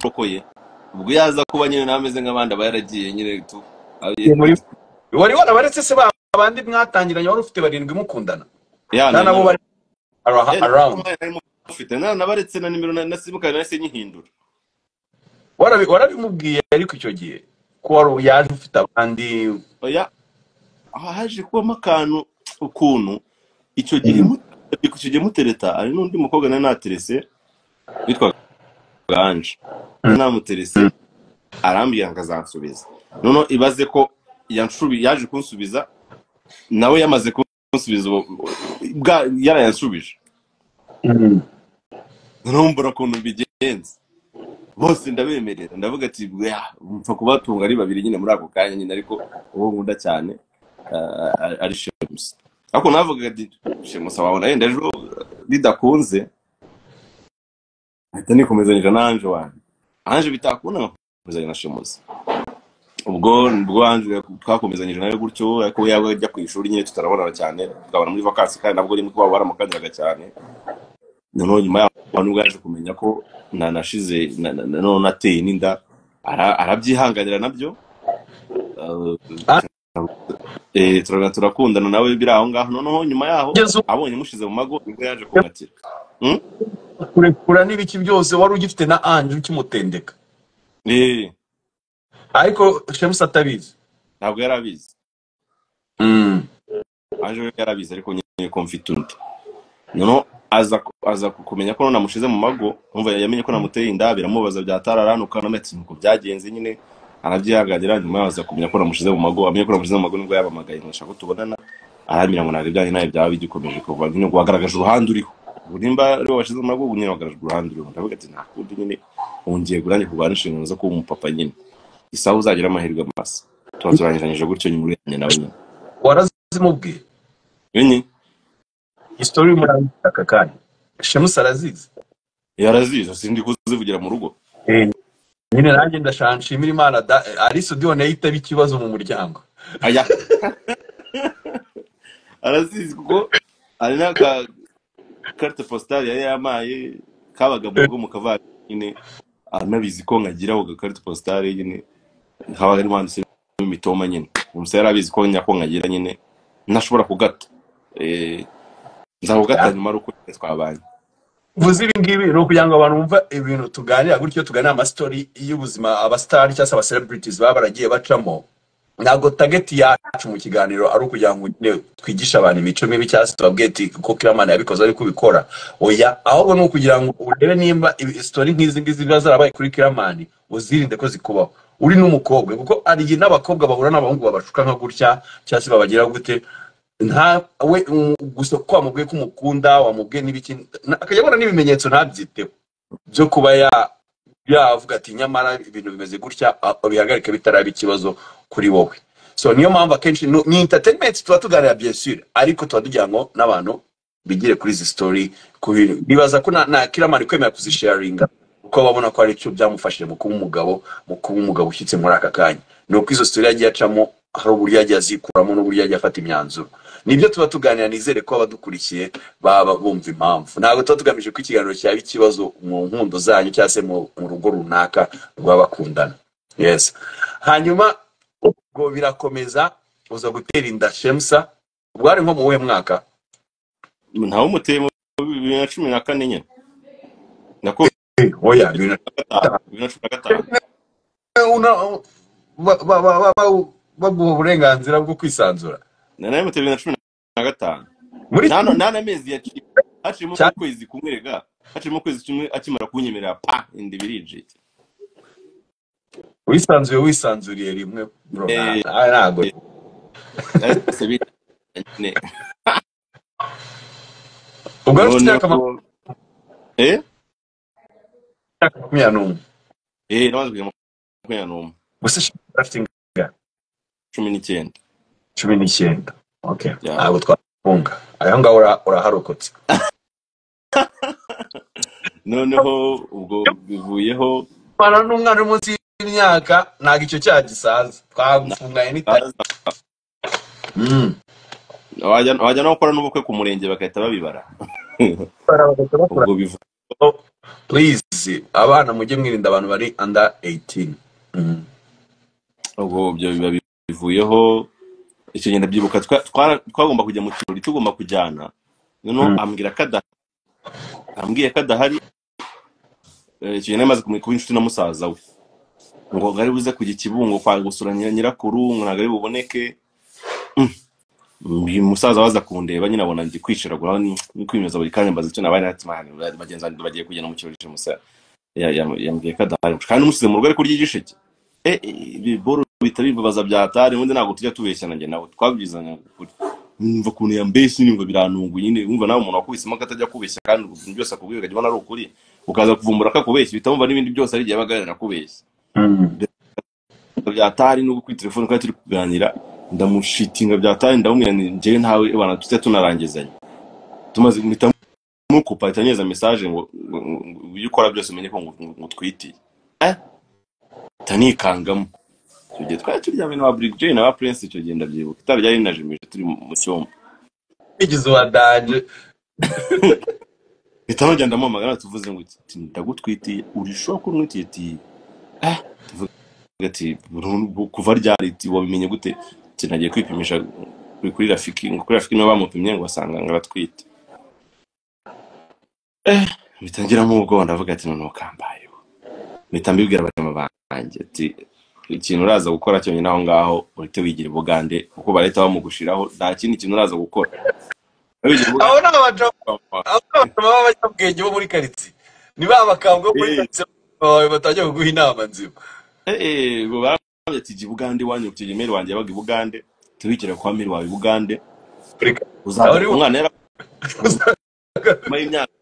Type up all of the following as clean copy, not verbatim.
bamurokoye ubwo yaza kuba nyine nameze nk'abandi aba yaragiye nyine tu wari warabaretse se abandi mwatangiranye wari ufite barindwi mukundana nabo bari around ufite nabaretse na nimero na simuka nase nyihindura warabimubwiye ariko icyo gihe ko wari yaje ufite abandi oya haje kubamo akantu ukuntu icyo gihe mutereta ari n'undi mukobwa naterese witwa Ganje namuterese arambye ngazansubiza none ibaze ko yaje kunsubiza nawe yamaze kunsubiza yarayansubije ntumbura kuntu bigenze bose ndabemerera ndavuga ati mpfa kubatunga ari babiri nyine muri ako kanya nyine ariko uwo nkunda cyane ari Shemusa ariko navuga ati Shemusa wabona yenda ejo bidakunze ahita nikomezanyije na Ange bitakunda nkomezanya na Shemusa ubwo Ange twakomezanyije nawe gutyo ariko yawe ajya ku ishuri nyine tutarabonana cyane tukabana muri vacances kandi nabwo rimwe kuba baramukandiraga cyane none nyuma yaho nubwo yaje kumenya ko nashize none nateye n'inda arabyihanganira nabyo turakundana nawe biri aho ngaho noneho nyuma yaho abonye mushize mu mago nibwo yaje kumatira kurekura n'ibiki byose wari ugifite na Ange ukimutendeka ariko Shemusa atabizi ntabwo yarabizi Ange yarabizi ariko nyine ko mfite undi noneho aza kumenya ko namushize mu mago umva yamenye ko namuteye inda biramubaza byatararanuka nametse nuko byagenze nyine arabyihanganira nyuma aza kumenya ko namushize mu mago amenye ko namushize mu mago nibwo yabamagaye ngashaka ko tubonana aramira ngo ntabwo ibyanyu nawe byaba bigikomeje kuva nyine wagaragaje uruhande uriho nimba rero washize mu mago nyine wagaragaje uruhande uriho ndavuga ati nta kundi nyine wongeye gurange kurwana inshingano zo kuba umupapa nyine isaha uzagira amahirwe masa tuba turangiranyije gutyo nyuma uranye nawe nyine warazimubwiye nyine history muri aka kanya Shemusa arazizi yarazizi sindi kuzivugira mu rugo nyine nanjye ndashanshimira Imana ari studio nayita bikibazo mu muryango aya arazizi kuko ari naka carte postale yari yamaye kabaga mu rugo mu kavali nyine anabizi ko ngagira ho carte postale nyine habaga ari mwanditse imitoma nyine umusa yarabizi ko nyako ngagira nyine ntashobora kugata nzahugata nyuma ruko twabanye vuze ibi ngibi no kugira ngo abantu bumva ibintu tuganira gutyo tuganira ama story y'ubuzima aba star cyangwa aba celebrities baba baragiye bacamo ntago target yacu mu kiganiro ari ukugira ngo twigisha abantu imico mibi cyangwa tubabwiye ati ko Kiramani yabikoze ari kubikora oya ahubwo no kugira ngo urebe nimba story nk'izi ngizi zarabaye kuri Kiramani uzirinde ko zikubaho uri n'umukobwa kuko ari n'abakobwa bahura n'abahungu babashuka nka gutya cyangwa babagira gute nta we gusa kwa mubwiye ko umukunda wamubwiye n'ibiki akajyabona n'ibimenyetso ntabyiteho byo kuba yavuga ati nyamara ibintu bimeze gutya bihagarike bitaraba ikibazo kuri wowe so niyo mpamvu akenshi ni entertainment tuba tuganira bien sûr ariko tuba tugira ngo n'abantu bigire kuri izi story bibaza ko na Kiramani kwemera kuzisharinga uko babona ko ari cyo byamufashije mu kuba umugabo ushyitse muri aka kanya nuko izo story yagiye acamo hari uburyo yagiye azikuramo n'uburyo yagiye afata imyanzuro nibyo tuba tuganira nizere ko abadukurikiye baba bumva impamvu ntabwo tuba tugamije ko ikiganiro cyaba ikibazo mu nkundo zanyu cyangwa se mu rugo runaka rw'abakundana yes hanyuma ubwo birakomeza uza gutera inda Shemusa bwari nko mu we mwaka ntawe umuteye mu 2014 nyine nako oya 2015 baguha uburenganzira bwo kwisanzura nanaye mu 2015 muri nana mezi yaciye hacimo kwezi kumwerega hacimo kwezi kimwe akimara kunyemerera pa indi birije wisanzuriye rimwe bro ntago ne ubwo cyaka namaze kujya mu gusa shifting 19 okay abo twafunga ayo ngaho uraharokotse noneho ubwo bivuyeho para n'umwana umunsi y'imyaka ntago icyo cyagisaza twagufunganye n'itari wajya no gukora n'ubukwe ku murenge bakahita babibara ubwo bivuye Oh, please abana mujye mwirinda abantu bari under 18. ubwo byo biba bivuyeho. Icyo gihe ndabyibuka twagomba kujya mu kirori tugomba kujyana, noneho ambwiye ko adahari. Icyo gihe namaze kuba inshuti na musaza we, ngo ngari buze kujya Kibungo kwa gusura nyirakuru, ngo ntabwo ari buboneke. Uyu musaza waza kundeba nyine abona ndi kwiciragura ni kwimeza buri kanya, mbaza icyo nabaye natimana bagenzi banjye bagiye kugenda mu kirori cy'umusa. Yambwiye ko adahari kandi umusize mu rugo ariko ry'igisheke. Biboro bitaribaza byatari, undi ntabwo tujya tubeshyana njye nawe twabyizanya kuri. Numva kuntu yambeshye, nimva biranungu nyine, umva nawe umuntu wakubisemo akatajya kubeshya kandi ibintu byose akubwiye ukajya ubona ari ukuri, ukaza kuvumbura ko akubeshya bitamumva n'ibindi byose ari igihe baganira kubeshya. Byatari no kuri telefone kandi turi kuganira, ndamushitinga byatari, ndamubwira njyewe ntawe bana tujya tunarangizanya, tumaze guhita mukupa itanyeza message ngo iyo ukora byose umenye ko ngutwitiye. Tanikangamo icyo gihe twari turyamye na Brick Jay na Prince. Icyo gihe ndabyibuka itara ryari rinajimije turi mu cyombo, igize wadanje bitano ngenda mu magana tuvuze ngo ndagutwitiye, urishoka kurwitiye ati tuvuga ati kuva ryari ati wabimenye gute? Nagiye kwipimisha kuri Rafiki, ngo kuri Rafiki no bamupimye ngo asanga ngaratwite. Bitangiramo ubwo ndavuga ati none ukambaye, bitambibwira abanyama banjye ati ikintu uraza gukora cyonyine aho ngaho urite wigira Bugande kuko bareta bamugushiraho, nta kindi kintu uraza gukora. aho n'abaje abanyabwenge bo muri karitsiye ni ba bakambwe muri karitsiye batajya kuguha inama nzima. Ngo barambye ati Bugande wanyu ku Gmail wanjye yabaga i Bugande, tubikira kwa mail wawe Bugande, uzaba umwana yara mai imyaka,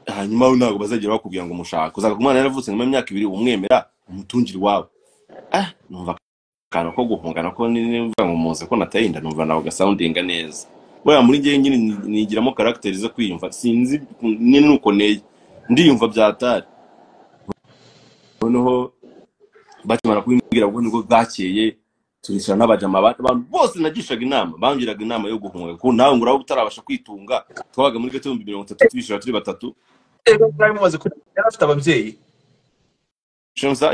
hanyuma ntabwo bazagera bakubwira ngo mushaka uzaga ku mwana yaravutse mu myaka 2 umwemera umutungiri wawe. Numva kana ko guhungana ko nimva ngo muze ko natayinda, numva nawe gasoundinga neza. Boya muri gihe nyine nigiramo character zo kwiyumva, sinzi nyine nuko neye ndiyumva byatari. Noneho bakimara kubimbwira ubwo nibwo bwakeye turisha n'abajama abantu bose nagishaga inama, bambiraga inama yo guhunga ko nawe nguraho utarabasha kwitunga. Twabaga muri gato 30 tubishira turi batatu. Bari mumaze ko yarafite ababyeyi Shemsa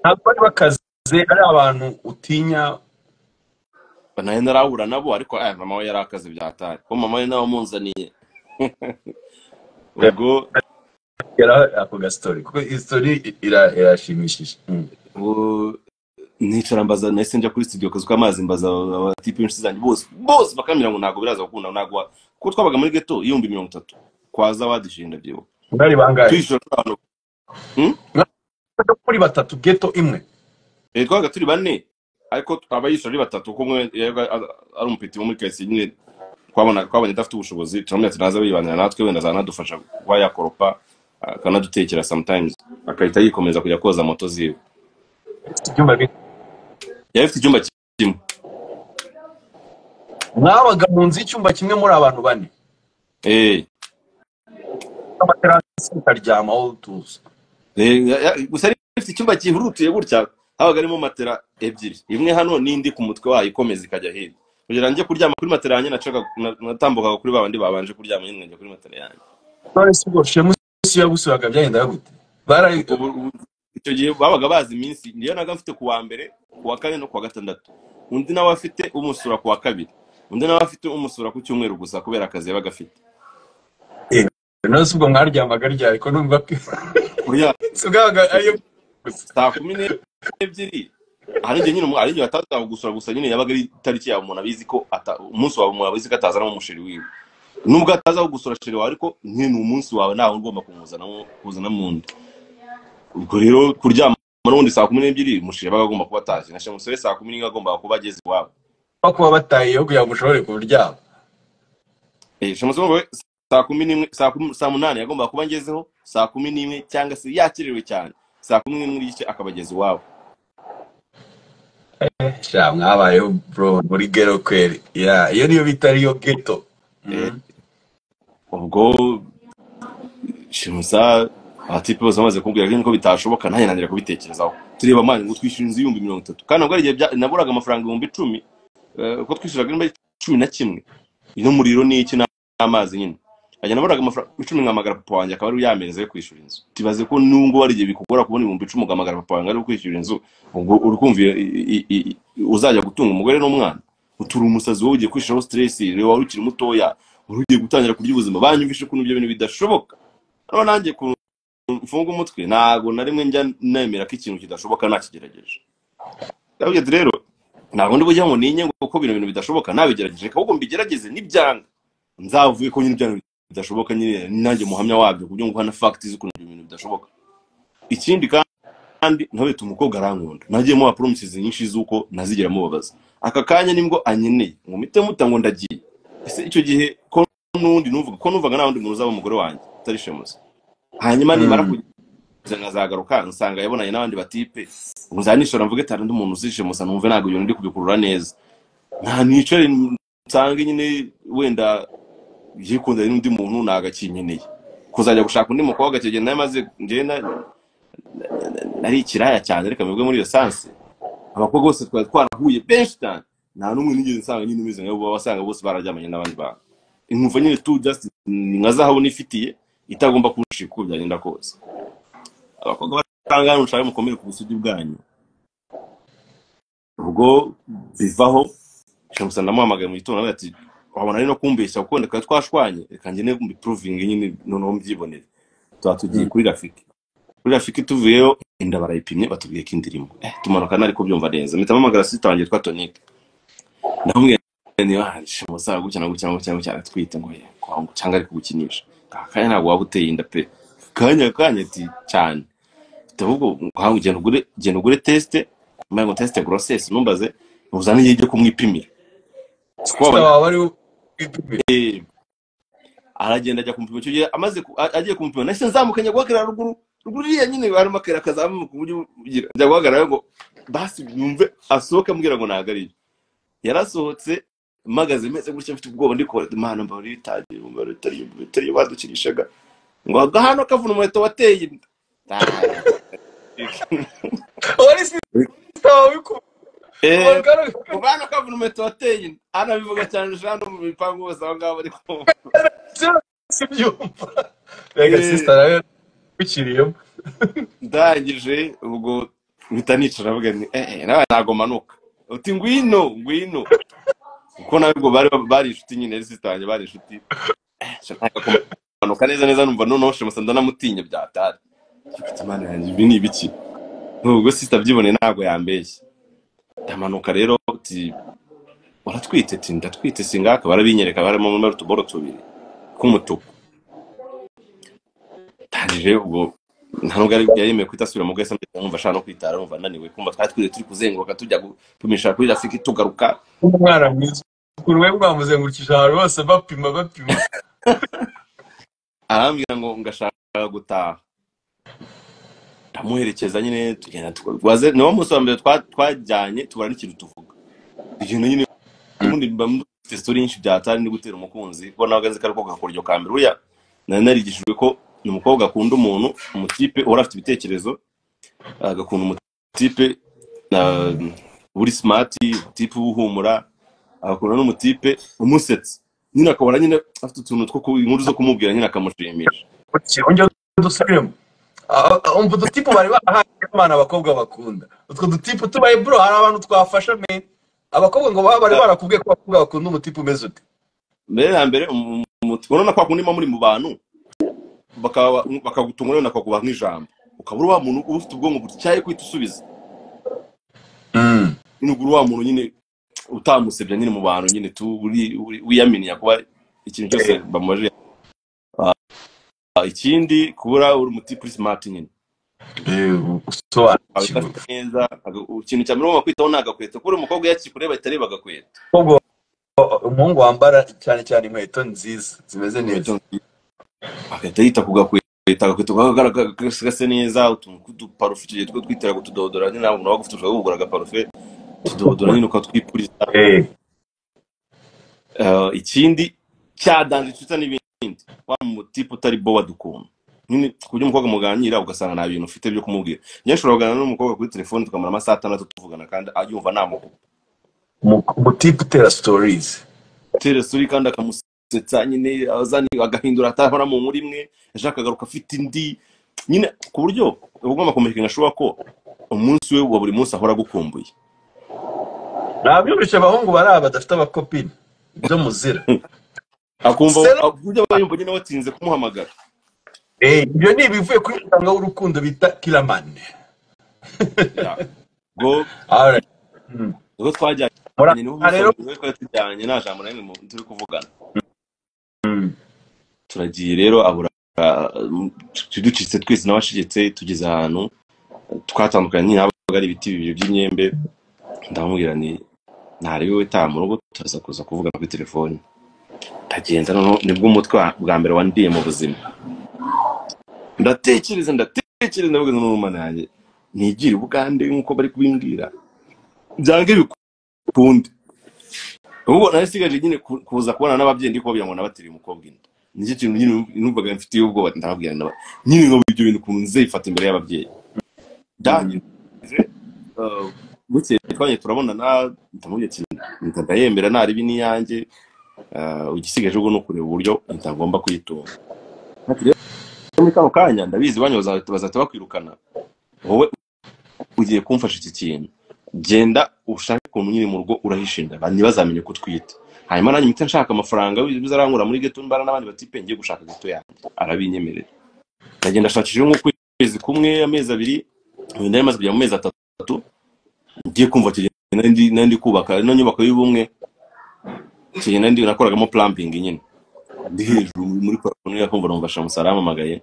ntabwo bari bakaze, ari abantu utinya. naye narahura nabo ariko mama we yarakaze byatari ko mama we nawe munzaniye. Ubwo ako gastori kuko history irashimishije. nicara mbaza nahise njya kuri studio kazuka amazi mbaza abatipe inshuti zanjye bose bakamira ngo ntago biraza gukunda ntago kuko twabaga muri ghetto 30 kwaza wadishinda byo bari bangaye twishora abantu kuri batatu ghetto imwe. Twabaga turi bane ariko abayishora ari batatu kumwe ari umupiti wo muri kesi nyine twabonye dafite ubushobozi turamya tunaza bibanira natwe wenda zanadufasha kwa yakoropa akanadutekera sometimes akahita yikomeza kujya koza moto ziwe. Yafite icyumba kimwe. Mwabaga mu nzu icyumba kimwe muri abantu bane. Amaterasi karyama aho tuza. Gusa ifite icyumba kihurutuye gutya, habaga arimo matera ebyiri, imwe hano n'indi ku mutwe wayo ikomeza ikajya hirya. Kugira nje kuryama kuri matera yanjye natambukaga kuri babandi babanje kuryama nyine njye kuri matera yanjye. None sibwo shemusi yabusuraga byagenda gute? Icyo gihe babaga bazi iminsi, niyo naga mfite ku wa mbere, ku wa kane no ku wa gatandatu. Undi nawe afite umusura ku wa kabiri. Undi nawe afite umusura ku cyumweru gusa kubera akazi yabaga afite. None sibwo mwaryamaga ryari ko numva ko kurya sugaga ayo saa 12 hari nje nyine ari nje ataza gusura gusa nyine yabaga ari tariki ya umuntu abizi ko umunsi wawe umuntu abizi ko atazana mu musheri wiwe. Nubwo ataza gusura sheri wawe ariko nkene umunsi wawe naho ngomba kuzana mundi. Ubwo rero kuryama n'undi saa 12 musheri baga agomba kuba ataje, nashe musore saa 11 agomba kuba ageze iwabo. Bakuba bataye yo kugira ngo ushobore kuryama. Shemusongo saa 11 saa 8 yagomba kuba ngezeho saa 11 cyangwa se yakiriwe cyane saa 11 n'igice akabageza iwabo. Sha mwabayeho bro muri ghetto kweli. Iyo niyo bitari yo ghetto. Ubwo Shemusa atipe bose bamaze kumbwira ko bitashoboka nanjye nandira kubitekerezaho. Tureba amani ngo twishyura inzu 30. Kandi ubwo ari gihe naburaga amafaranga 10,000 uko twishyuraga 11 ino muriro ni iki n'amazi nyine. ajya naburaga amafaranga 10 ngamagara papa wanjye akaba ari yameze kwishura inzu tibaze ko nungo wari giye bikugora kubona 10 ngamagara papa wanjye ari kwishyura inzu ubwo urukumva uzajya gutunga umugore n'umwana utura umusazi wowe ugiye kwishiraho stress rero wari ukiri mutoya urugiye gutangira kurya ubuzima banyumvishe ko n'ibyo bintu bidashoboka none nanjye ku mfunga umutwe nago na rimwe njya nemera ko ikintu kidashoboka nakigerageje ndavuga rero ntabwo ndi bujya ngo ninye ngo uko bintu bidashoboka nabigerageje ahubwo mbigerageze nibyanga nzavuye ko nyine ibyantu bidashoboka nyine nanjye muhamya wabyo kubyo ngo hana facts z'ukuntu ibintu bidashoboka ikindi kandi ntabe umukobwa arankunda nagiye mu promises nyinshi z'uko ntazigera mubabaza aka kanya nimbwo anyeneye ngo mite mutango ndagiye ese icyo gihe ko nundi numvaga nawe ndi muntu uzaba umugore wanjye atari shemuze hanyuma nimara kugeza ngazagaruka nsanga yabonanye n'abandi batipe uzanishora mvuge tara ndi umuntu uzishe musa numve nago ibintu ndi kubikurura neza nta nico nsanga nyine wenda yikunda n'undi muntu nagakinyeneye kuzajya gushaka undi mukobwa cyegenda yamaze ngena nari ikiraya cyane reka mubwe muri iyo sanse abakobwa bose twarahuye benshi cyane nta numwe nigeze nsanga nyine umeze nk'abo basanga bose bararyamanye n'abandi bantu inkumva nyine tu just nkazaho nifitiye itagomba kushika uko byagenda kose abakobwa batanga n'ushaka mukomere ku busugi bwanyu ubwo bivaho shamusa ndamuhamagaye mu gitondo ati wabona ari no kumbeshya kuko ndeka twashwanye reka ngene mbi proving nyine noneho mbyibonere twatugiye kuri Rafiki tuvuyeyo inda barayipimye batubwiye ko indirimo tumanuka nari ko byumva neza mpita mpamagara sister wanjye twa Tonique ndamubwiye ni waje musa gukina twite ngo ye kwangu cyangwa ari kugukinisha kanya ntabwo wabuteye inda pe kanya ati cyane ahubwo ngaho genda ugure test ngo test grossesse numbaze uzane yije kumwipimira wari aragenda ajya kumpima cyo amaze agiye kumpima nase nzamukanye guhagarara ruguru riya nyine barimo akera kazamu ku buryo ajya guhagarara ngo basi yumve asohoka mbwira ngo nagari yarasohotse magaze meze gutya mfite ubwoba ndiko imana mba ritagi umba ritari badukirishaga ngo gahano kavuna umuheto wateye inda wari sister wiku ubana kavuna umuheto wateye inda ana bivuga cyane jano mu bipangu bose aho ngabo ariko sibyumva rega sister nawe bikiriyemo ndangije ubwo mpita nicara avuga ni nawe ntago manuka uti ngwino uko nabwo bari inshuti nyine sister wanjye bari inshuti shaka kumanuka neza numva noneho shemusa ndanamutinye byatari imana yanjye ibi ni ibiki ubwo sister byibone ntago yambeshye ndamanuka rero uti waratwite ndatwite singaka barabinyereka barimo muri tuboro tubiri kumutuku tangije ubwo ntabwo ari yemeye kwitasubira mu gwese numva shaka no kwitara numva naniwe kumva twatwire turi kuzenguruka tujya gupimisha kuri Rafiki tugaruka umwana mwiza kuruwe bwamuzengurukije ahantu bose bapima arambwira ngo ngashaka gutaha ndamuherekeza nyine tugenda twaze niwo munsi wa mbere twajyanye tubara n'ikintu tuvuga ikintu nyine ubundi mbamufite story nyinshi byatari ndi gutera umukunzi ko nawe gaze kariko gakoryo kambere uya narigishijwe ko ni umukobwa akunda umuntu umutipe ora afite ibitekerezo agakunda umutipe uri smart tipe uhumura akakunda n'umutipe umusetse nyine akabona nyine afite utuntu two inkuru zo kumubwira nyine akamushimisha ongera dusubiremo umva udutipe bari bahaye Imana abakobwa bakunda utwo dutipe tubaye bro hari abantu twafasha me abakobwa ngo bari barakubwiye ko abakobwa bakunda umutipe umeze ute mbere ya mbere urabona kwa kundi muri mu bantu bakagutungura nakakuba nk'ijambo ukabura wa muntu ufite ubwonko butyaye kwita usubiza n'uguru wa muntu nyine utamusebya nyine mu bantu nyine tu wiyaminiya kuba ikintu cyose bamubaje ikindi kubura uri umutipe smart nyine neza ikintu cya mirongo kwitaho nagakweta kuri umukobwa yakikureba itari bagakweta umuhungu wambara cyane inkweto nziza zimeze neza akahita yita kugakweta gagaragara neza utuntu parufe tugiye twitera kutudodora nyine ntabwo nawe ufite ushobora kugura agaparufe tudodora nyine ukatwipuriza ikindi cyadanje cyuta n'ibindi wa mutipe utari bo wadukunda nyine kujya umukobwa muganira ugasanga nta bintu ufite byo kumubwira nyashobora kuganira n'umukobwa kuri telefone tukamara amasaha 6 tuvugana kandi ayumva namuko umutipe utera stories kandi akamusa gusetsa nyine azani agahindura atahora mu muri imwe ashaka garuka afite indi nyine ku buryo ugomba kumenya ashobora ko umunsi we wa buri munsi ahora gukumbuye. nabyumvishe abahungu bari badafite abakopine byo muzira Akumva Sero- buryo bayumva nyine watinze kumuhamagara. ibyo ni ibivuye kuri muganga w'urukundo bita kiramani. Ya. Go Alright. Mm. ubwo twajyanye Mura- niho rero umusore twari tujyanye nta jambo na rimwe turi kuvugana. Mm. Turagiye rero abura ducitse twese n'abashigetse tugeze ahantu twatandukanye nyine habaga ari ibiti bibiri by'imyembe ndamubwira ni ntarebe we ta mu rugo turaza kuza kuvugana kuri telefone. Ndagenza noneho nibwo umutwe bwa mbere wandiye mu buzima. Ndatekereza ndavuga n'umwana yanjye nigire Bugande nk'uko bari kubimbwira byange bikunde. Ubwo nari sigaje nyine kuza kubona n'ababyeyi ndi kubabwira ngo nabatiriye umukobwa inda. Nicyo kintu nyine numvaga mfitiye ubwoba ndababwira naba nyine ngo ibyo bintu kuntu nzifata imbere y'ababyeyi. Dangize bukeye twanye turabonana ndamubye kintu ndayemera nari bini yanjye ugisigaje ubwo no kureba uburyo intagomba kuyitunga. Ati rero muri kano kanya ndabizi banyoza bazata bakwirukana wowe ugiye kumfasha iki kintu genda ushake ukuntu nyine mu rugo urahishinda bandi bazamenye ko twita hanyuma nanjye mpita nshaka amafaranga bizarankura muri geto mbara n'abandi batipe ngiye gushaka geto yanjye arabinyemerera. Ndagenda shakishije nk'ukwezi kumwe amezi abiri ndari maze kujya mu mezi 3 ngiye kumva kigenda ndi kubaka ino nyubako y'ubumwe kigenda ndi nakoragamo plumbing nyine ndi hejuru muri paraponi yakumva numva shamusara amamagaye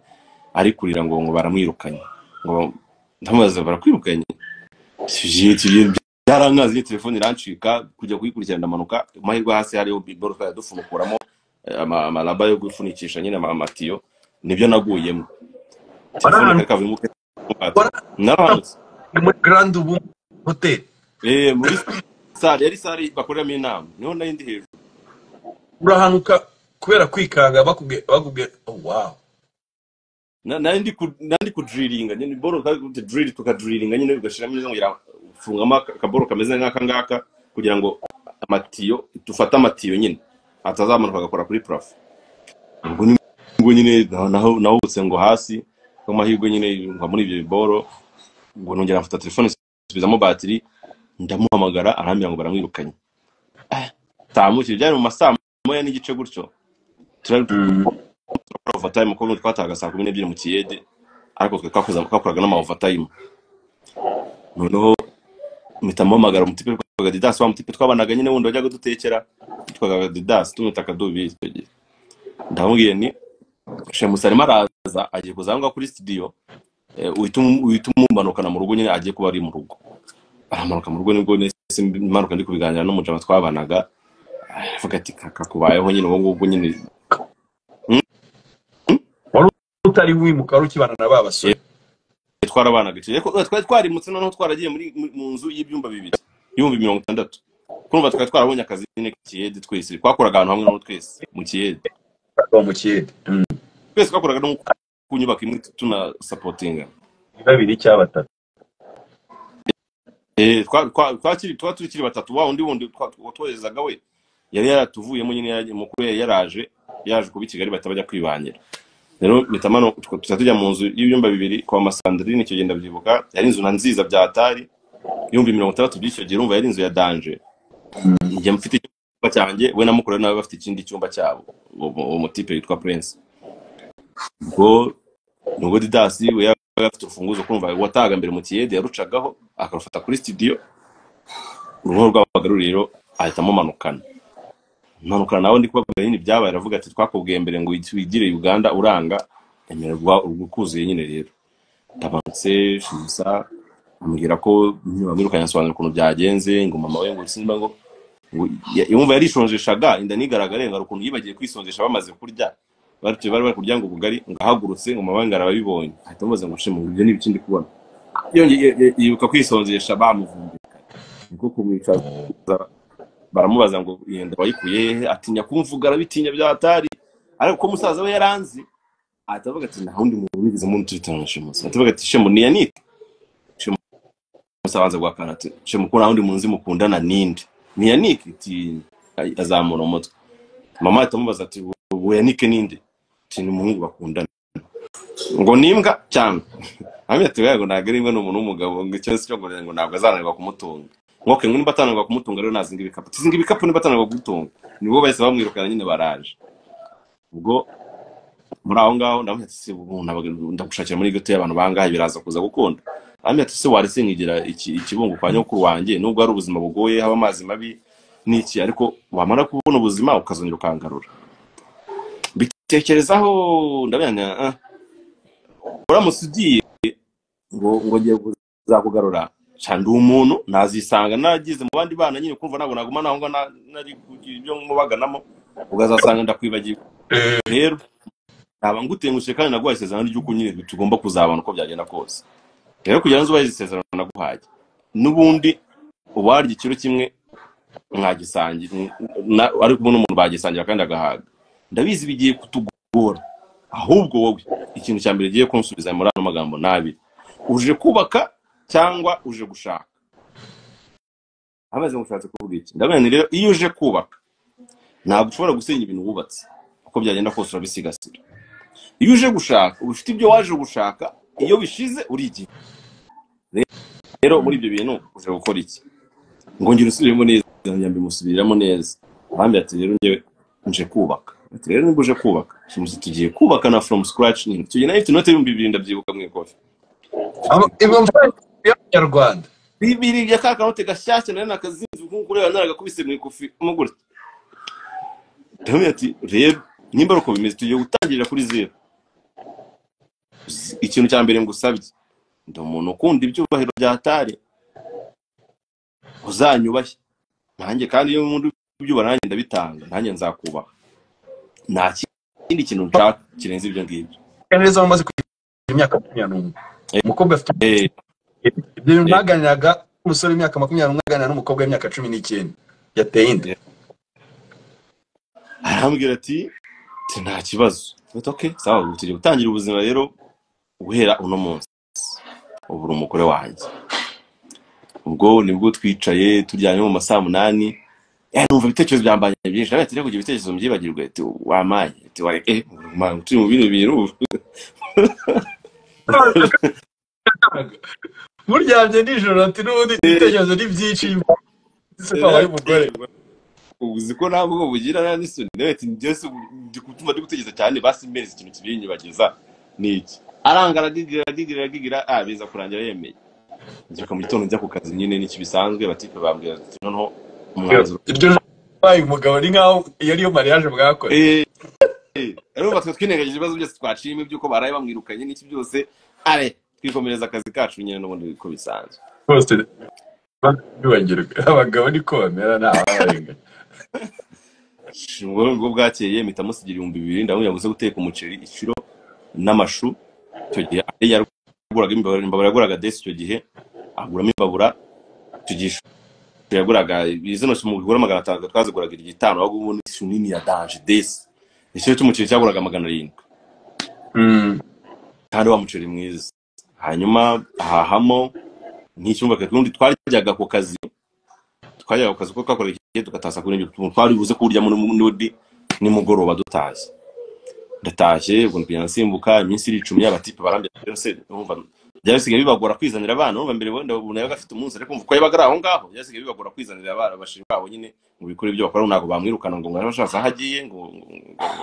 ari kurira ngo baramwirukanye ngo ndamaze barakwirukanye sije byarangaze telefone irancika kujya kuyikurikirana ndamanuka mahirwa hasi hariho biboroka yadufumukuramo amalaba yo gufunikisha nyine amatiyo nibyo naguyemo telefone kavimuke naranze muri Grand Ubu Hotel muri sare yari sare bakoreramo inama niho nari ndi hejuru urahanuka kubera kwikanga bakubwe oh wow nandi ku drillinga nyine boro ka drill tukadrillinga nyine ugashiramo neza ngira fungama akaboro kameze nk'aka ngaka kugira ngo amatiyo tufata amatiyo nyine atazamanuka agakora kuri plafond. Ubwo nyine nahubutse ngo hasi ko mahirwe nyine nka muri ibyo biboro ngo nongera mfata telefone subizamo batiri ndamuhamagara arambira ngo baramwirukanye. Tamuki byari mu masaa moya n'igice gutyo overtime ko twataga saa 12 mu kiyede ariko twe twakoraga n'ama overtime. Noneho mitampamagara umutipe twaga Didas wa mutipe twabanaga nyine wundi wajyaga dutekera twaga Didas tumutaka dubi ndamubwiye ni Shemusarima araza agiye kuzanga kuri studio uhitumumanukana mu rugo nyine agiye kuba ari mu rugo aramanuka mu rugo nibwo nese manuka ndi kubiganira n'umujama twabanaga avuga ati kaka kubayeho nyine uwo ngubwo nyine utari wimuka rukibana na babasore twarabanaga twari twarimutse noneho twaragiye mu nzu y'ibyumba bibiri y'ibihumbi 60 kumva twarabonye akazi nyine kiyede twese twakoraga ahantu hamwe no twese mu kiyede twese twakoraga no kunyubaka imwe tuna supportinga babiri cyangwa batatu twakiri batatu wa undi twoherezaga we yari yaratuvuyemo nyine mukuru yaraje kuba i Kigali batabajya kwibangira. Rero mitamano tujya mu nzu y'ibyumba bibiri kwa Masandrine cyo genda byibuka yari inzu nziza bya atari y'ibihumbi 60 by'icyo gihe urumva yari inzu ya danger. Njye mfite icyumba cyanjye we namukuru nawe bafite ikindi cyumba cyabo umutipe witwa Prince. Ubwo Didas we yafite urufunguzo kumva wataga mbere mu kiyede yarucagaho akarufata kuri studio uruho rw'abagaruriro ahitamo manukana nawe ndi kubabwira nyine byabaye aravuga ati twakubwiye mbere ngo wigire Uganda uranga emererwa urukuzuye nyine rero tabanse shimsa ambwira ko bamwirukanye asobanura ukuntu byagenze ngo mama we ngo simba ngo yumva yarishonjeshaga inda nigaragare ngo ukuntu yibagiye kwisonjesha bamaze kurya bari kurya ngo ubugari ngahagurutse ngo mama we ngarababibonye ahita mubaza ngo shemu ibyo ni ibikindi kubona yongeye yibuka kwisonjesha bamuvumbika niko kumwicaza baramubaza ngo yenda wayikuye atinya kumvuga arabitinya bya atari ariko ko musaza we yaranzi atavuga ati nta wundi muntu wigize mu Twitter Shemusa atavuga ati shemu ni Yannick shemu musabanza gwa kanate shemu ko nta wundi munzi mukundana ninde ni Yannick ati azamura umutwe mama atamubaza ati ubu Yannick ninde? Ati ni umuhungu bakundana. Ngo nimbwa cyangwa amye ati yego ntabwo ari imbwa n'umuntu w'umugabo ngo icyo cyo ngo ntabwo azananirwa kumutunga. Ngoke ngo nimba atananirwa kumutunga rero nazinga ibikapu. Tizinga ibikapu nimba atananirwa kumutunga. Nibo bahise bamwirukana nyine baraje. Ubwo muri aho ngaho ndamwe ati se ndagushakira muri gito y'abantu bangahe biraza kuza gukunda. Amye ati se warese nkigira ikibungu kwa nyokuru wanjye nubwo ari ubuzima bugoye haba amazi mabi niki ariko wamara kubona ubuzima ukazongera ukangarura. Bitekerezaho ndabanya uramutse ugiye ngo ngiye kuzakugarura cyane umuntu nazisanga nagize mu bandi bana nyine kumva ntabwo naguma naho ngo nari kugira ibyo mubaganamo ugazasanga ndakwibagiwe. Rero naba ngutengushye kandi naguhaye isezerano ry'uko nyine tugomba kuzabana uko byagenda kose. Rero kugira ngo ubaye isezerano naguhaye n'ubundi ubarya ikiro kimwe mwagisangira ari kubona umuntu bagisangira kandi agahaga. Ndabizi bigiye kutugora ahubwo wowe ikintu cya mbere giye kunsubiza muri ano magambo nabi uje kubaka cyangwa uje gushaka. Amaze mushatse kuvuga iki ndabona rero iyo uje kubaka ntabwo ushobora gusenya ibintu wubatse uko byagenda kose urabisigasira. Iyo uje gushaka ufite ibyo waje gushaka iyo bishize urigiye. Rero muri ibyo bintu uje gukora iki ngo ngira usubiremo neza nyambi musubiramo neza. Abambi ati rero nje kubaka. Ati rero nibwo uje kubaka kimuzi tugiye kubaka na from scratch ni tugiye na ifite note 2000 ndabyibuka mwe kofi ibyo y'Rwanda bibiri bya kakanote gashyashya nari nakazinzi kuko ureba naragakubise mu ikofi umugure. Ndamye ati rero nimba uko bimeze tugiye gutangirira kuri zero. Ikintu cya mbere ngusabye ndo umuntu ukunda ibyubahiro bya Atari uzanyubahe nanjye kandi iyo umuntu ibyuba nanjye ndabitanga nanjye nzakubaha. Nta kindi kintu nshaka kirenze ibyo ngibyo. Neza bamaze kugira imyaka 21 umukobwa afite ibyo naganiraga umusore w'imyaka 21 aganira n'umukobwa w'imyaka 19 yateye inda. Arambwira ati nta kibazo. Okay sawa tugiye gutangira ubuzima rero guhera uno munsi ubura umugore wanjye. Ubwo nibwo twicaye turyanye mu masaha 8 numva ibitekerezo byambanye byinshi ati rero kugira ibitekerezo mbyibagirwe ati wamaye ati wareke turi mu bintu muryamye nijoro ati n'ubundi ibitekerezo ni byinshi se kwa umugore uzi ko ntabwo bugira n'isoni ati byose ndi kutuma ndi gutekereza cyane basi mbereza ikintu kibinyubagiza niki arangara gigira biza kurangira yemeye. Njye mu gitondo njya ku kazi nyine n'iki bisanzwe batipe bambwira ati noneho umwanzuro iryo bayi umugabo ari nkaho iyo ariyo mariage bwakora rero batwe twinengagije ibibazo byose twaciyemo byuko baraye bamwirukanye n'iki byose twikomereza akazi kacu nyine n'ubundi ko bisanzwe bose bibagirwa abagabo niko bamera n'abarenga. Ubwo bwakeye mpita musigira 2000 ndamubwira ngo guteka umuceri ikiro n'amashu cyo gihe yaguraga imbabura yaguraga desi cyo gihe aguramo imbabura tugisha yaguraga izino mu bigura 500 twaziguraga igitano ahubwo ubundi nini ya danger desi icyo cy'umuceri cyaguraga 700 kandi wa muceri mwiza. Hanyuma ahahamo n'icyumba kandi twaryaga ku kazi ko kakora igihe tugatasa kuri ibyo twari buze kurya muri nudi nimugoroba dutashye. Ndatashye ubwo mpina nsimbuka iminsi 10 y'abatipe barambye byose numva byasigaye bibagora kwizanira abana numva mbere ubona yagafite umunsi ariko umva ko yabagara aho ngaho byasigaye bibagora kwizanira abana bashiri babo nyine mu bikora ibyo bakora ntabwo bamwirukana ngo ngashaka hagiye ngo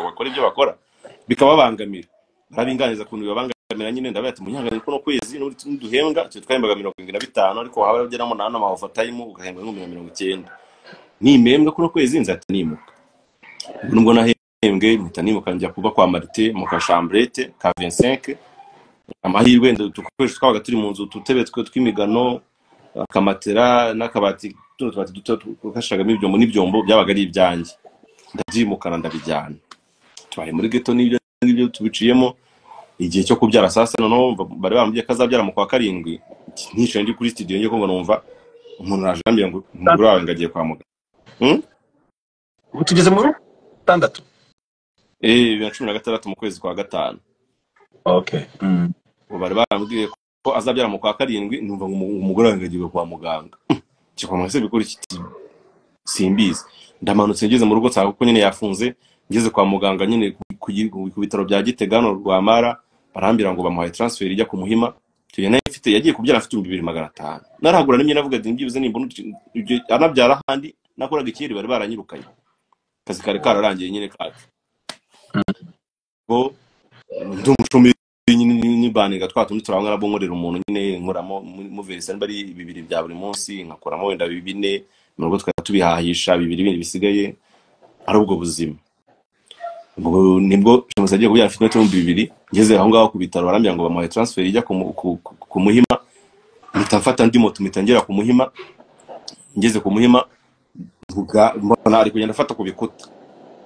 bakora ibyo bakora bikababangamira. Barabinganiza kuntu bibabangamira nyine ndabati munyangane ko no kwezi n'uduhembwa cyo twahembaga 75 ariko haba bageramo n'amahofa time ugahembwa 190 nimembwa ko no kwezi nzati nimuka. Nubwo nahembwe mutanimuka njya kuba kwa Marite mu kashambrete ka 25 amahirwe dukoresha twabaga turi mu nzu tutebe tw'imigano akamatera n'akabati tubati duto tukashagamo ibyombo n'ibyombo byabaga ari ibyanjye ndabyimukana ndabijyana. Twaye muri ghetto n'ibyo tubiciyemo igihe cyo kubyara sasa noneho bari bambye kazabyara mu kwa 7 nishe ndi kuri studio ngiye ko numva umuntu arajambira ngo umugore wawe ngagiye kwa muganga. Ubu tugeze mu 6 2016 mu kwezi kwa 5. Okay. Bari barambwiye ko azabyara mu kwa 7 numva ngo umugore wawe ngagiye kwa muganga. Cyo kwa mwese bikora iki simbizi. Ndamanutse ngeze mu rugo nsanga kuko nyine yafunze, ngeze kwa muganga nyine ku bitaro bya Gitega no Rwamara, barambira ngo bamuhaye transfer ijya ku Muhima. Icyo gihe mfite yagiye kubyara afite 2500. Narahagura nimye navuga ati mbyibuze nimbona anabyara handi nakoraga ikiri bari baranyirukanye. Kazi kare kararangiye nyine kacu. Ngo ndumushumi ni baniga twatundi turabanga nabonkorera umuntu nyine nkoramo mu verisa bari bibiri bya buri munsi, nkakoramo wenda bibine mu rugo twatubihahisha bibiri bindi bisigaye ari ubwo buzima. Ubwo nibwo James agiye kubyara afite 200 ngeze aho ngaho ku bitaro barambya ngo bamuhaye transfer ijya ku Muhima. Mfata ndi moto mitangera ku Muhima, ngeze ku Muhima mbona ari kugenda afata ku bikuta.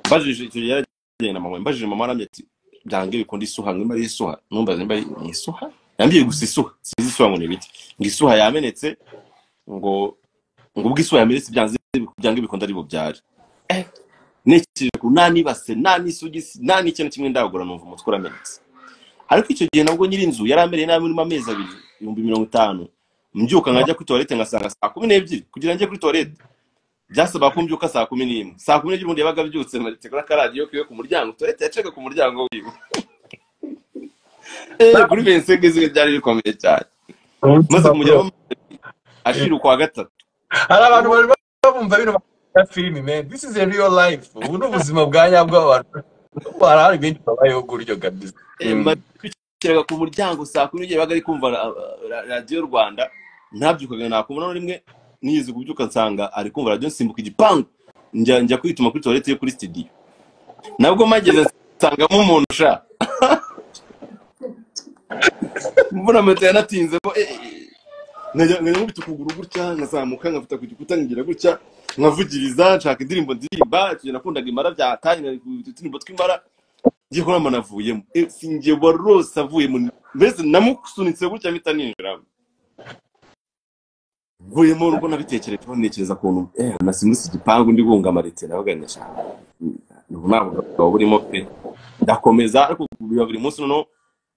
Mbajije icyo yaragenda na mama, mbajije mama aramye ati byange bikundi isuha ngimba isuha, numbaze mba isuha yambiye gusa isuha sizi isuha ngo nibiki ngisuha yamenetse ngo ubwisuha yamenetse byange bikunda ari bubyare. Nekije ku nani base nani sugisi nani ikintu kimwe ndagura numva umutwe uramenetse. Ariko icyo gihe nabwo nyiri inzu yarambereye nabi muri amezi 2,50. Mbyuka nkajya kuri toilette ngasanga saa 12 kugira nje kuri toilette byasaba ko mbyuka saa 11. Saa 12 ubundi yabaga byutse nategura karadiyo kiwe ku muryango, toilette yaceka ku muryango wiwe. Kuri bensegeze byari bikomeye cyane. Maze kumugeraho ashira kwa gatatu. Hari abantu bari bumva bino ya film, man. This is a real life. Ubu n'ubuzima bwa nyabwo abantu. Hari ibindi babayeho guryo kabisa. Kiraga ku muryango saa 12 yabaga ari kumva radio Rwanda, ntabyukaga nakumva no rimwe niyize kubyuka nsanga ari kumva radio Simbuka igipangu, njya kwituma kuri toilette yo kuri studio. Nabwo mageze nsangamo umuntu sha mbona mete yanatinze bo najya nkubita ukuguru gutya nkazamuka nkafita ku gikuta ngira gutya nkavugiriza nshaka indirimbo ndirimba cyo nakundaga imara bya tanya indirimbo twimara ngiye ko namanavuyemo singiye warose avuye mu mbese namusunitse gutya mpita ninjira vuye mu rugo nabitekereje ntekereza kuntu nasimusi igipangu ndi gunga marite nabaganisha ntabwo burimo pe ndakomeza ariko buri munsi no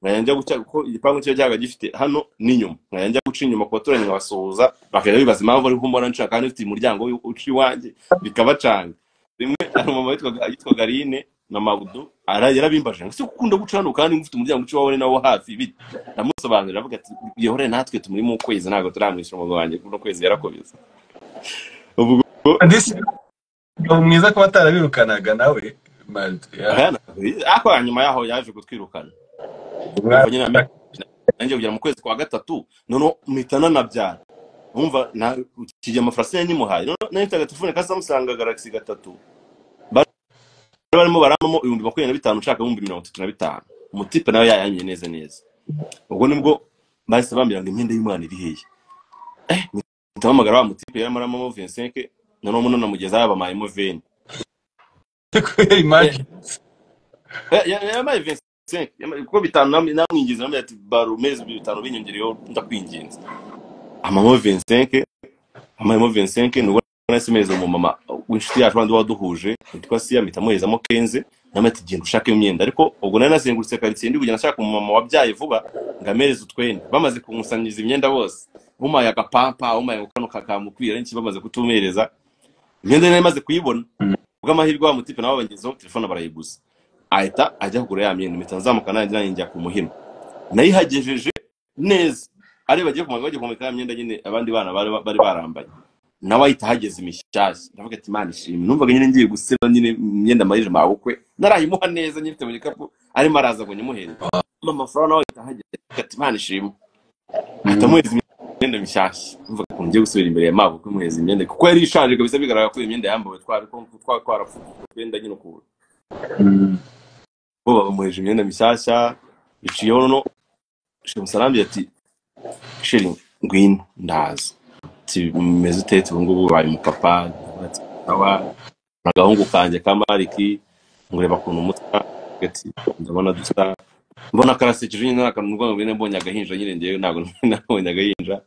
nkajya guca kuko igipangu cyo cyaga gifite hano n'inyuma nkajya guca inyuma ku baturanye nkabasuhuza bakajya bibaza impamvu ari kumbona nshaka kandi ufite umuryango uci wanjye bikabacanga. Rimwe mama yitwa Garine na Mabudu yarabimbaje ngo si ukunda guca hano kandi ufite umuryango uci wawe nawo hafi bite. Ndamusobanurira avuga ati yehore natwe tumuri mu kwezi ntago turamwishyura umugabo wanjye kuno kwezi yarakomeza. Ubwo mwiza ko batarabirukanaga nawe ako nyuma yaho yaje gutwirukana. Nanjye kugera mu kwezi kwa gatatu none mitana nabyara umva kijya amafarasi yanyimuhaye none telefone ka Samsung Galaxy 3 barimo baramamo 25 nshaka 35. Umutipe nawe yayanye neza. Ubwo nibwo bahise bambira ngo imyenda y'Imana iri hehe ntamamagara wa mutipe yaramaramo 25 none umuntu namugeza yabamayemo 20 imagine yamaye 25 kuko bitanu namwingiza namwe ati baro mezi 5 binyongereyo ndakwinginze amamo 25 nuko nasemeza mu mama w'inshuti yacu bandi waduhuje nitwa Sia mitamuhezamo 15 namati genda ushaka imyenda. Ariko ubwo nari nazengurutse karitsiye ndi kugenda nshaka mu mama wabyaye vuba ngamereza utwende bamaze kumusanyiza imyenda bose umaye agapampa umaye kano kakamukwira n'iki bamaze kutumereza imyenda nari maze kuyibona ubwo amahirwe wa mutipe nabo bangezeho telefone barayiguza ahita ajya kugura ya myenda mitanzamuka nanjye njya ku Muhima nayihagejeje neza ari bagiye kumeka imyenda nyine abandi bana bari barambaye nawe ahita hageze imishyashya ndavuga ati Imana ishimwe numvaga nyine ngiye guseba nyine imyenda marije mabukwe narayimuha neza nyine mfite mu gikapu ari maraza ngo nyimuhere mama fara nawe ahita hageze ati Imana ishimwe ahita muheza imyenda mishyashya numvaga ko ngiye gusubira imbere ya mabukwe muheza imyenda kuko yari ishaje kabisa bigaragara ko imyenda yambawe twarafuye kwenda nyine ukuru bo bamuheje imyenda mishyashya biciyeho no Shemusarambi ati sheri ngwino ndaza meze utetse ubungubu baye umupapa aba nagahungu kanje kamariki ngureba kuntu umutwe gati ndabona dusa mbona karasekeje nyine nakanurwa ngo mbonye agahinja nyine ngiye nago nabonye agahinja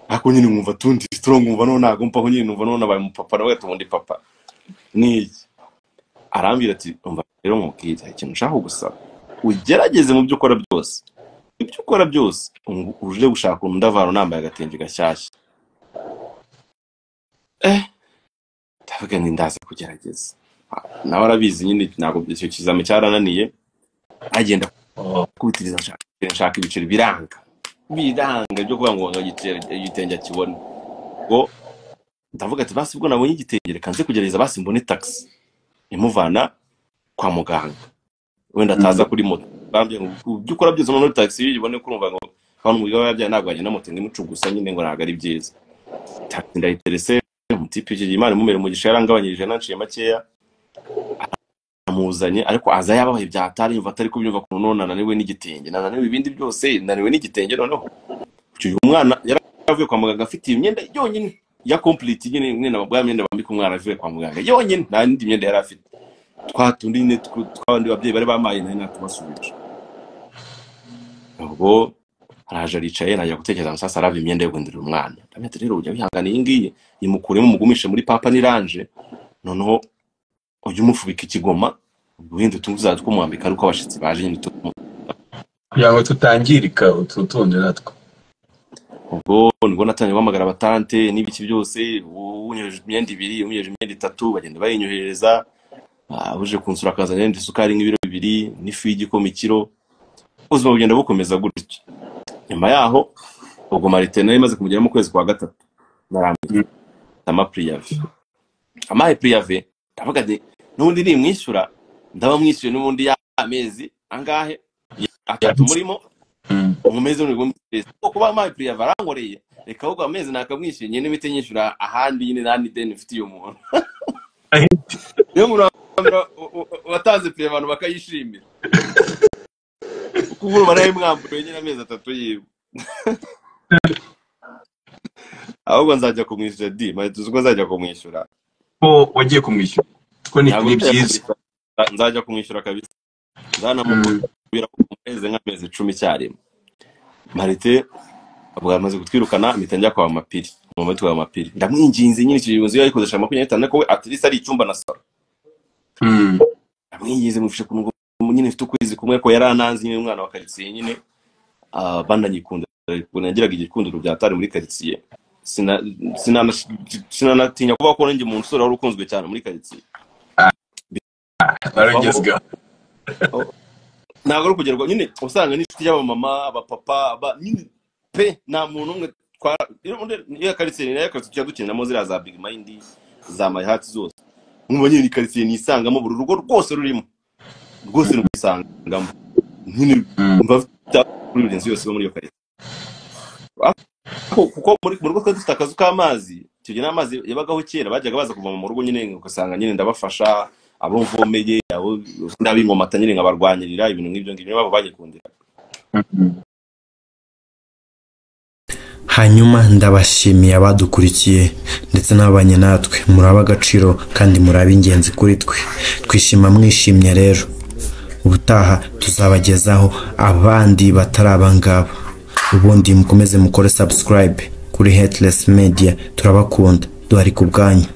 ako nyine mwumva tundi turongumva no nago mpaho nyine numva no nabaye umupapa nawe tumundi papa niki arambira ati umva rero mubwira ikintu nshaka gusaba ugerageze mu byo ukora byose ibyo ukora byose uje gushaka umuntu ndavaro nambaye agatenge gashyashya avuga ni ndaza kugerageza. Nawe arabizi nyine ntabwo icyo kizame cyarananiye, agenda kubitiriza nshaka ibiceri biranga byo kuvuga ngo igitenge kibone. Ngo ndavuga ati basi ubwo nabonye igitenge reka nze kugerageza basi mbone taxi imuvana kwa muganga, wenda ataza kuri moto. Bambye ngo byukora byose muri taxi yibone kurumva ngo abantu mugabo yabyaye ntabwo agenda moto ngimucu gusa nyine ngo ntabwo ari byiza. Taxi ndayiterese umutipe Imana mumere mu gisha yarangabanyirije nanciye makeya amuzanye, ariko aza yababaye byatari yumva atari kubyumva ko nonana niwe n'igitenge nananiwe ibindi byose naniwe n'igitenge. Noneho uyu mwana yaravuye kwa muganga afite imyenda yonyine ya complete nyine mwene abagwa myenda bambika umwana avuye kwa muganga yonyine, nta n'indi myenda yari afite. Twatundi ne twabandi babyeyi bari bamaye nari natubasubije. Ubwo araje aricaye najya gutekereza ngo sasa arava imyenda yo guhindurira umwana. Ndamete rero ujya bihangana iyi ngiyi imukuremo umugumishe muri papa niranje, noneho ujye umufubika ikigoma ubuhinde tuzaza kumwambika ariko abashitsi baje nyine kugira ngo tutangirika ututonde natwo. Ubwo nibwo natanye guhamagara abatante n'ibiki byose, unyeje imyenda 2 unyeje imyenda 3 bagenda bayinyohereza. Uje kunsura akazana n'indi sukari nk'ibiro 2 n'ifu y'igikoma ikiro. Ubuzima bugenda bukomeza gutyo. Nyuma yaho ubwo Marite nayo imaze kumugera mu kwezi kwa 3 narambiye amaye priave ndavuga ati nundi ni mwishyura ndaba mwishyuye n'ubundi ya amezi angahe atatu murimo umeze n'ubwo kuba amaye priave arankoreye reka ahubwo amezi nakamwishyuye nyine bite nyishyura ahandi nyine nani deni ufitiye umuntu. Niyo muntu watanze priave abantu bakayishimira kuko baraye mwambuye nyine amezi 3 yiwe. Ahubwo nzajya kumwishyura di tuzuko nzajya kumwishyura ko wagiye kumwishyura ko ni byiza. Nzajya kumwishyura kabisa nzanamubwira ko umeze nk'amezi 10 cyarimwe. Marite abwo amaze gutwirukana mitanjya kwa mapiri mu mutwe wa mapiri ndamwinginze nyine kibibuzo yayikodesha 25 ko at least ari icyumba na saro. Ndamwinginze mufishe kungo nyine mfite ukwezi kumwe ko yarananze nyine umwana wa karitsiye nyine bandanyikunda nagiraga igikundiro byatari muri karitsiye. Sinanatinya kuba ko nje mu nsura urukunzwe cyane muri karitsiye. Baragezga ntabwo rukugerwa nyine usanga n'inshuti y'abamama abapapa nyine pe nta muntu umwe iyo karitsiye nayo karitsiye dukinamo zira za big mind za my heart zose nk'ubu nyine karitsiye nisangamo buri rugo rwose rurimo rwose n'ubisangamo nyine mva kuri inzu yose muri iyo karitsiye. Kuko muri rugo dufite akazu k'amazi tujye n'amazi yabagaho kera bajyaga baza kuva mu rugo nyine ugasanga nyine ndabafasha abo mvomeye abo ndabingomata nyine ngabarwanyirira ibintu nk'ibyo ngibyo babo bagikundira. Hanyuma ndabashimiye abadukurikiye ndetse n'abanye natwe muraba agaciro kandi muraba ingenzi kuri twe. Twishima mwishimye rero ubutaha tuzabagezaho abandi batarabangaba. Ubundi mukomeze mukore subscribe kuri Heartless Media. Turabakunda duhari ku bwanyu.